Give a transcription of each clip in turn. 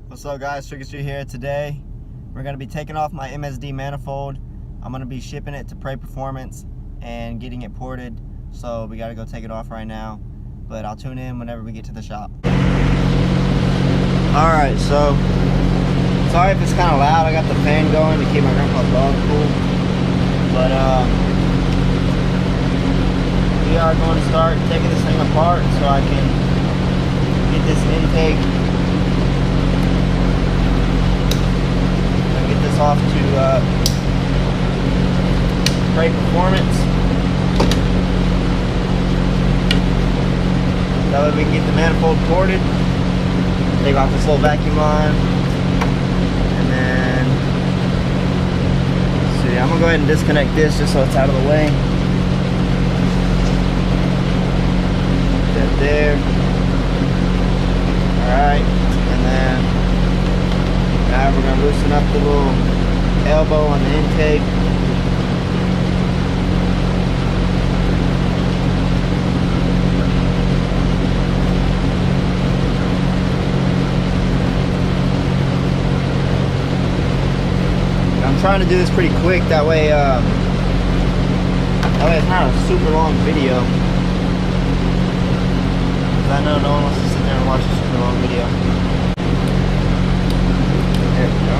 What's up guys, Tricky Street here. Today we're going to be taking off my MSD manifold. I'm going to be shipping it to Prey Performance and getting it ported, so we got to go take it off right now, but I'll tune in whenever we get to the shop. Alright, so sorry if it's kind of loud. I got the fan going to keep my grandpa's dog cool, but we are going to start taking this thing apart so I can get this intake, get this off to Prey Performance. That way we can get the manifold ported, take off this little vacuum line, and then let's see, I'm gonna go ahead and disconnect this just so it's out of the way. Put that there. Alright, and then now we're gonna loosen up the little elbow on the intake. I'm trying to do this pretty quick, that way it's not a super long video, because I know no one wants to sit there and watch a super long video. There we go.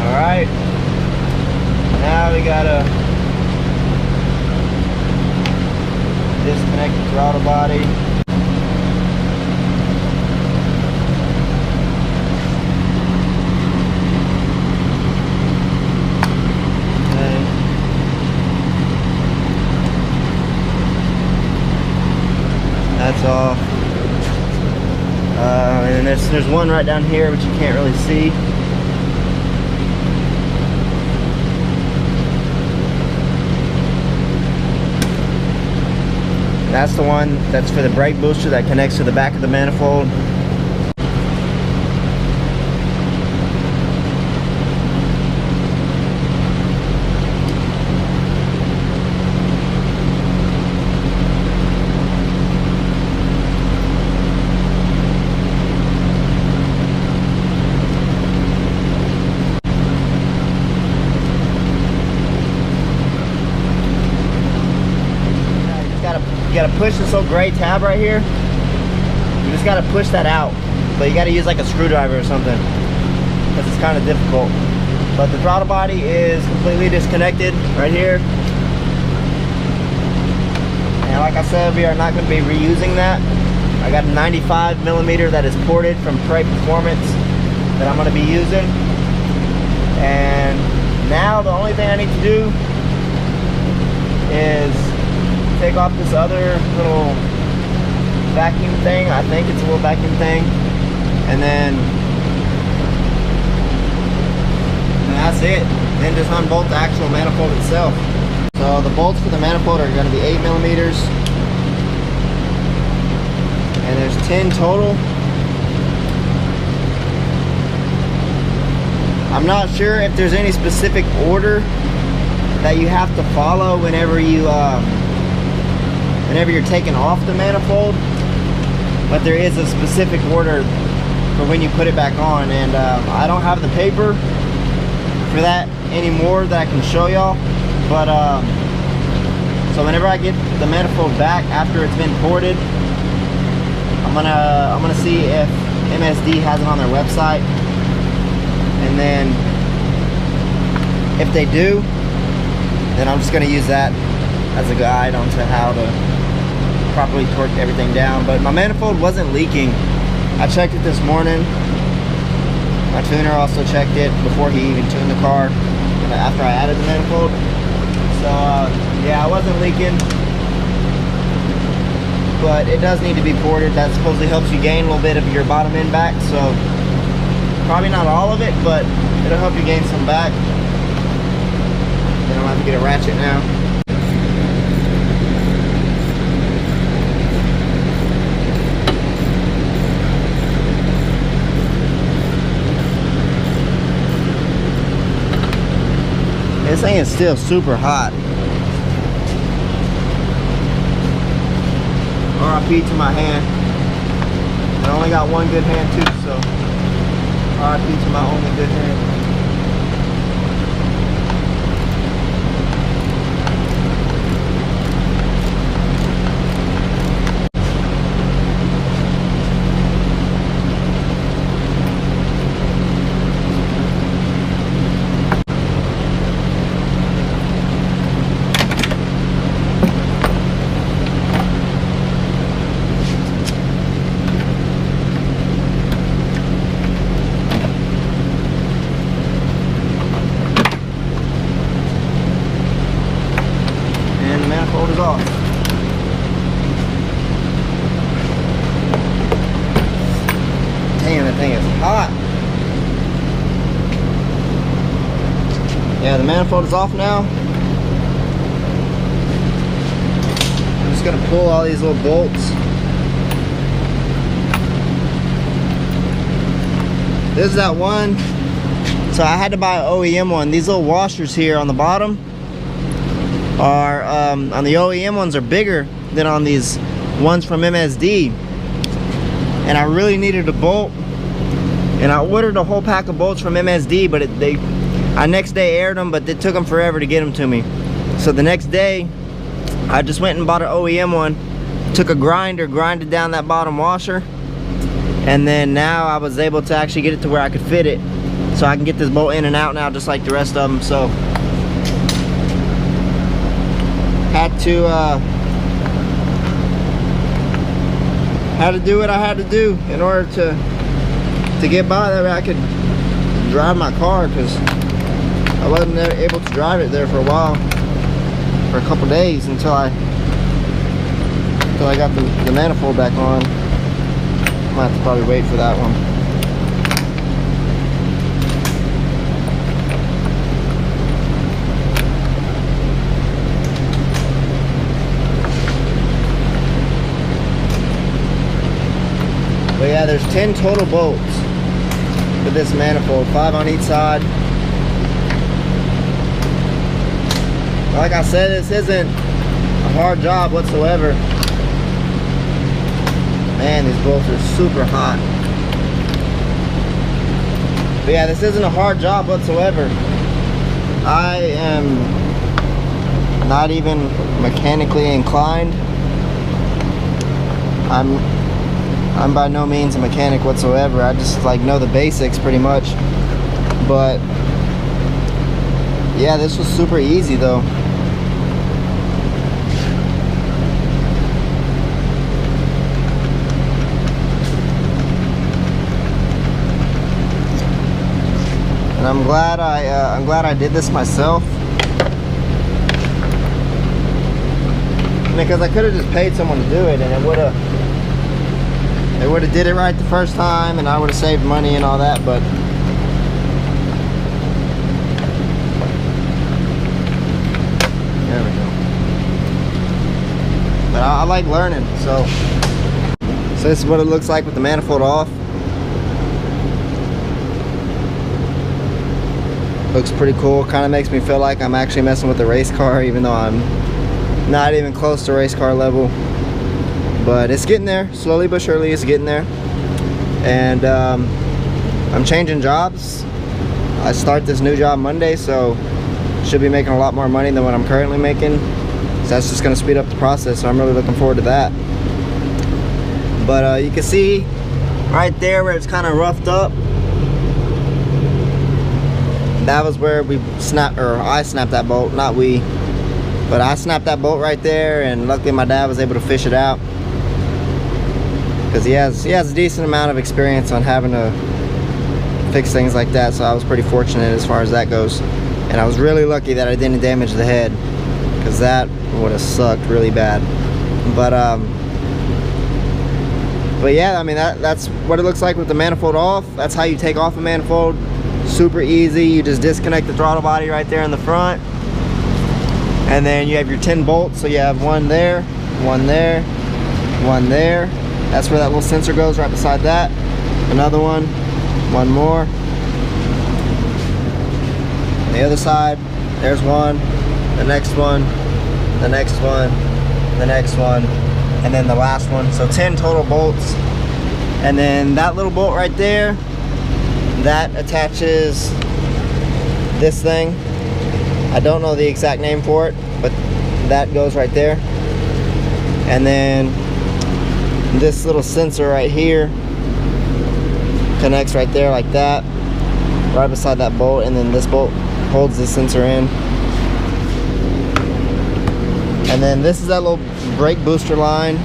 Alright, now we gotta disconnect the throttle body. Okay. That's off. And there's one right down here which you can't really see. That's the one that's for the brake booster that connects to the back of the manifold. You gotta push this little gray tab right here. You just gotta push that out, but you gotta use like a screwdriver or something, because it's kind of difficult. But the throttle body is completely disconnected right here, and like I said, we are not going to be reusing that. I got a 95mm that is ported from Prey Performance that I'm going to be using, and now the only thing I need to do is take off this other little vacuum thing. I think it's a little vacuum thing, and then that's it. Then just unbolt the actual manifold itself. So the bolts for the manifold are going to be 8mm, and there's 10 total. I'm not sure if there's any specific order that you have to follow whenever you're taking off the manifold, but there is a specific order for when you put it back on, and I don't have the paper for that anymore that I can show y'all, but so whenever I get the manifold back after it's been ported, I'm gonna see if MSD has it on their website, and then if they do, then I'm just gonna use that as a guide onto how to properly torque everything down. But my manifold wasn't leaking. I checked it this morning. My tuner also checked it before he even tuned the car, after I added the manifold. So yeah, I wasn't leaking, but it does need to be ported. That supposedly helps you gain a little bit of your bottom end back, so probably not all of it, but it'll help you gain some back. Then I'll have to get a ratchet now. thing is still super hot. RIP to my hand. I only got one good hand too, so RIP to my only good hand. Manifold is off. Damn, that thing is hot. Yeah, the manifold is off now. I'm just gonna pull all these little bolts. This is that one. So I had to buy an OEM one. These little washers here on the bottom are on the OEM ones are bigger than on these ones from MSD, and I really needed a bolt, and I ordered a whole pack of bolts from MSD, but I next day aired them, but it took them forever to get them to me. So the next day I just went and bought an OEM one, took a grinder, grinded down that bottom washer, and then now I was able to actually get it to where I could fit it, so I can get this bolt in and out now just like the rest of them. So had to do what I had to do in order to get by. That way I could drive my car, because I wasn't able to drive it there for a while, for a couple days, until I got the manifold back on. I might have to probably wait for that one. But yeah, there's 10 total bolts with this manifold, 5 on each side. Like I said, this isn't a hard job whatsoever. Man, these bolts are super hot. But yeah, this isn't a hard job whatsoever. I am not even mechanically inclined. I'm by no means a mechanic whatsoever. I just like know the basics pretty much. But yeah, this was super easy though. And I'm glad I did this myself, because I could have just paid someone to do it, and they would have did it right the first time, and I would have saved money and all that. But there we go. But I like learning, so this is what it looks like with the manifold off. Looks pretty cool. Kind of makes me feel like I'm actually messing with a race car, even though I'm not even close to race car level. But it's getting there, slowly but surely it's getting there. And I'm changing jobs. I start this new job Monday, so should be making a lot more money than what I'm currently making. So that's just gonna speed up the process, so I'm really looking forward to that. But you can see right there where it's kind of roughed up. That was where we snapped, or I snapped that bolt, not we. But I snapped that bolt right there, and luckily my dad was able to fish it out, because he has a decent amount of experience on having to fix things like that. So I was pretty fortunate as far as that goes, and I was really lucky that I didn't damage the head, because that would have sucked really bad. But yeah, I mean that's what it looks like with the manifold off. That's how you take off a manifold. Super easy. You just disconnect the throttle body right there in the front, and then you have your 10 bolts. So you have one there, one there, one there. That's where that little sensor goes, right beside that. Another one more. On the other side, There's one, the next one, the next one, the next one, and then the last one. So 10 total bolts. And then that little bolt right there, that attaches this thing. I don't know the exact name for it, but that goes right there. And then this little sensor right here connects right there like that, right beside that bolt, and then this bolt holds the sensor in. And then this is that little brake booster line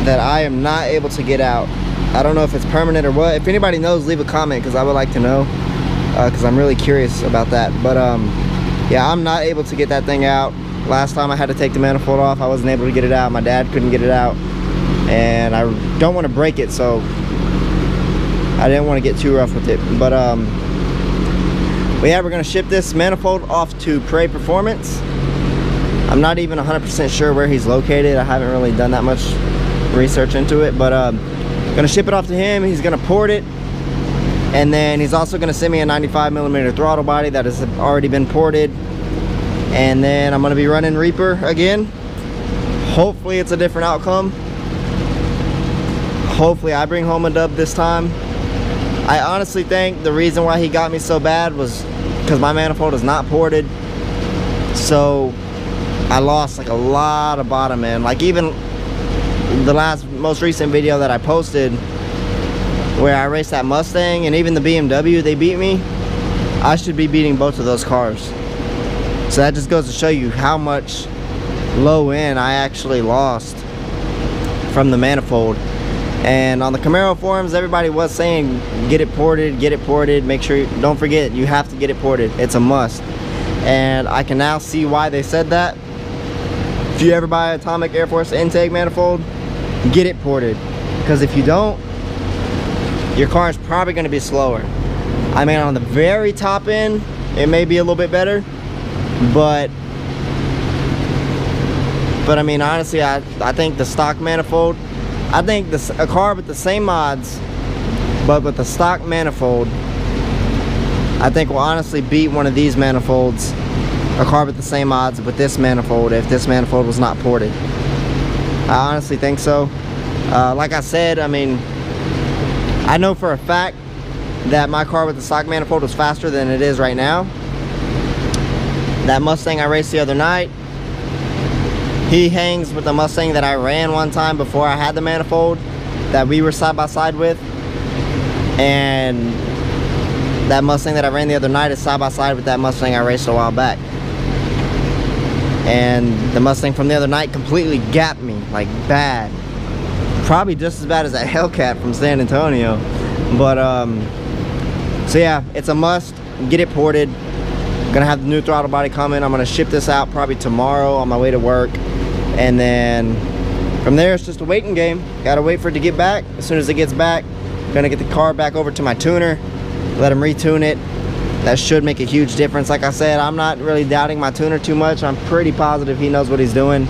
that I am not able to get out. I don't know if it's permanent or what. If anybody knows, leave a comment, because I would like to know, because I'm really curious about that. But yeah, I'm not able to get that thing out. Last time I had to take the manifold off, I wasn't able to get it out. My dad couldn't get it out, and I don't want to break it, so I didn't want to get too rough with it. But yeah, we're gonna ship this manifold off to Prey Performance. I'm not even 100% sure where he's located. I haven't really done that much research into it, but gonna ship it off to him. He's gonna port it, and then he's also gonna send me a 95mm throttle body that has already been ported. And then I'm gonna be running Reaper again. Hopefully it's a different outcome. Hopefully I bring home a dub this time. I honestly think the reason why he got me so bad was because my manifold is not ported. So I lost like a lot of bottom end. Like even the most recent video that I posted where I raced that Mustang and even the BMW, they beat me. I should be beating both of those cars. So that just goes to show you how much low end I actually lost from the manifold. And on the Camaro forums, everybody was saying get it ported, make sure don't forget, you have to get it ported. It's a must. And I can now see why they said that. If you ever buy an Atomic Air Force intake manifold, get it ported, because if you don't, your car is probably going to be slower. I mean, on the very top end it may be a little bit better, but I mean, honestly, I think the stock manifold, I think a car with the same mods but with the stock manifold, I think will honestly beat one of these manifolds, a car with the same mods with this manifold, if this manifold was not ported. I honestly think so. Like I said, I mean, I know for a fact that my car with the stock manifold was faster than it is right now. That Mustang I raced the other night, he hangs with the Mustang that I ran one time before I had the manifold, that we were side by side with. And that Mustang that I ran the other night is side by side with that Mustang I raced a while back. And the Mustang from the other night completely gapped me, like bad. Probably just as bad as that Hellcat from San Antonio. But so yeah, it's a must. Get it ported. I'm gonna have the new throttle body coming. I'm gonna ship this out probably tomorrow on my way to work, and then from there it's just a waiting game. Gotta wait for it to get back. As soon as it gets back, I'm gonna get the car back over to my tuner, let him retune it. That should make a huge difference. Like I said, I'm not really doubting my tuner too much. I'm pretty positive he knows what he's doing.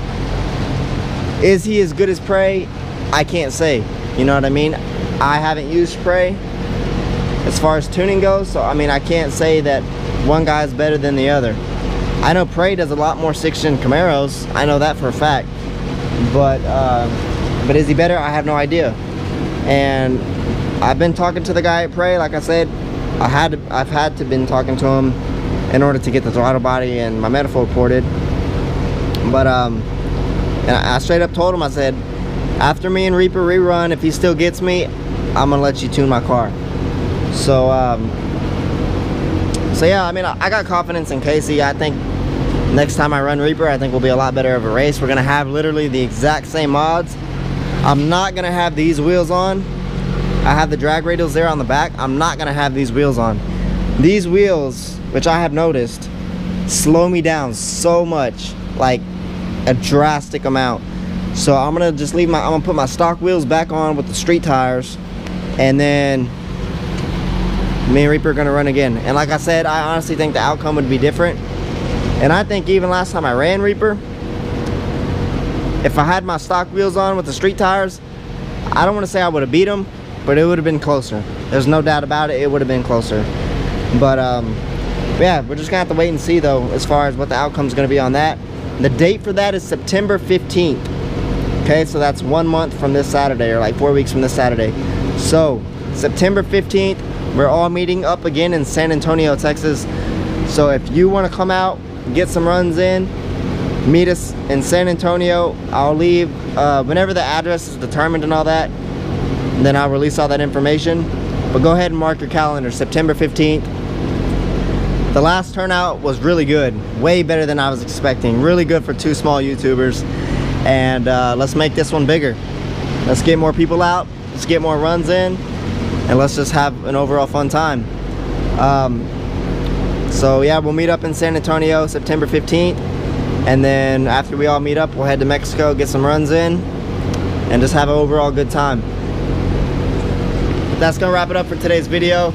Is he as good as Prey? I can't say. You know what I mean? I haven't used Prey as far as tuning goes, so I mean, I can't say that one guy is better than the other. I know Prey does a lot more 6th-gen Camaros. I know that for a fact. But is he better? I have no idea. And I've been talking to the guy at Prey. Like I said, I've had to been talking to him in order to get the throttle body and my manifold ported. But and I straight up told him, I said, after me and Reaper rerun, if he still gets me, I'm gonna let you tune my car. So so yeah, I mean, I got confidence in Casey. I think next time I run Reaper, I think we'll be a lot better of a race. We're gonna have literally the exact same mods. I'm not gonna have these wheels on. I have the drag radials there on the back. I'm not gonna have these wheels on. These wheels, which I have noticed, slow me down so much, like a drastic amount. So I'm gonna just I'm gonna put my stock wheels back on with the street tires, and then me and Reaper are gonna run again. And like I said, I honestly think the outcome would be different. And I think even last time I ran Reaper, if I had my stock wheels on with the street tires, I don't want to say I would have beat him, but it would have been closer. There's no doubt about it, it would have been closer. But But yeah, we're just gonna have to wait and see though, as far as what the outcome is gonna be on that. The date for that is September 15th. Okay, so that's 1 month from this Saturday, or like 4 weeks from this Saturday. So September 15th, we're all meeting up again in San Antonio, Texas. So if you want to come out, get some runs in, meet us in San Antonio. I'll leave whenever the address is determined and all that, and then I'll release all that information. But go ahead and mark your calendar, September 15th. The last turnout was really good, way better than I was expecting. Really good for 2 small YouTubers. And let's make this one bigger. Let's get more people out, let's get more runs in, and let's just have an overall fun time. So yeah, we'll meet up in San Antonio September 15th, and then after we all meet up, we'll head to Mexico, get some runs in, and just have an overall good time. But that's gonna wrap it up for today's video.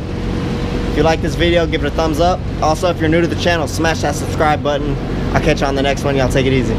If you like this video, give it a thumbs up. Also, if you're new to the channel, smash that subscribe button. I'll catch you on the next one. Y'all take it easy.